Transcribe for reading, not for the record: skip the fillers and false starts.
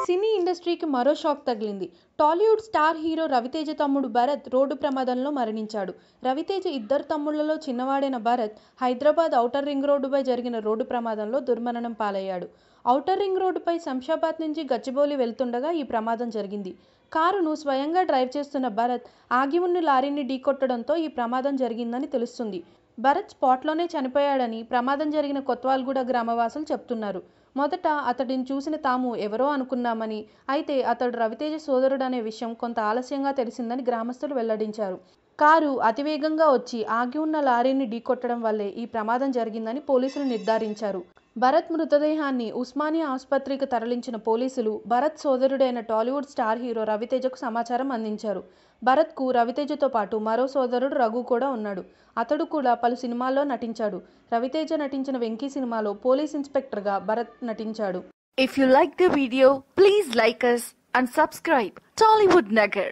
సినీ ఇండస్ట్రీకి మరో షాక్ తగిలింది. టాలీవుడ్ స్టార్ హీరో రవితేజ తమ్ముడు భరత్ రోడ్డు ప్రమాదంలో మరణించాడు. రవితేజ ఇద్దరు తమ్ముళ్లలో చిన్నవాడైన భరత్ హైదరాబాద్ ఔటర్ రింగ్ రోడ్డుపై జరిగిన రోడ్డు ప్రమాదంలో దుర్మరణం పాలయ్యాడు. ఔటర్ రింగ్ రోడ్డుపై శంషాబాద్ నుంచి గచ్చిబౌలి వెళ్తుండగా ఈ ప్రమాదం జరిగింది. కారును స్వయంగా డ్రైవ్ చేస్తున్న భరత్ ఆగి ఉన్న లారీని ఢీకొట్టడంతో ఈ ప్రమాదం జరిగిందని తెలుస్తుంది. భరత్ స్పాట్లోనే చనిపోయాడని ప్రమాదం జరిగిన కొత్వాల్గూడ గ్రామవాసులు చెప్తున్నారు. మొదట అతడిని చూసిన తాము ఎవరో అనుకున్నామని, అయితే అతడు రవితేజ సోదరుడనే విషయం కొంత ఆలస్యంగా తెలిసిందని గ్రామస్తులు వెల్లడించారు. కారు అతివేగంగా వచ్చి ఆగి ఉన్న లారీని ఢీకొట్టడం వల్లే ఈ ప్రమాదం జరిగిందని పోలీసులు నిర్ధారించారు. భరత్ మృతదేహాన్ని ఉస్మానియా ఆసుపత్రికి తరలించిన పోలీసులు భరత్ సోదరుడైన టాలీవుడ్ స్టార్ హీరో రవితేజకు సమాచారం అందించారు. భరత్కు రవితేజతో పాటు మరో సోదరుడు రఘు కూడా ఉన్నాడు. అతడు కూడా పలు సినిమాల్లో నటించాడు. రవితేజ నటించిన వెంకీ సినిమాలో పోలీస్ ఇన్స్పెక్టర్గా భరత్ నటించాడు. If you like the video, please like us and subscribe Tollywood Nagar.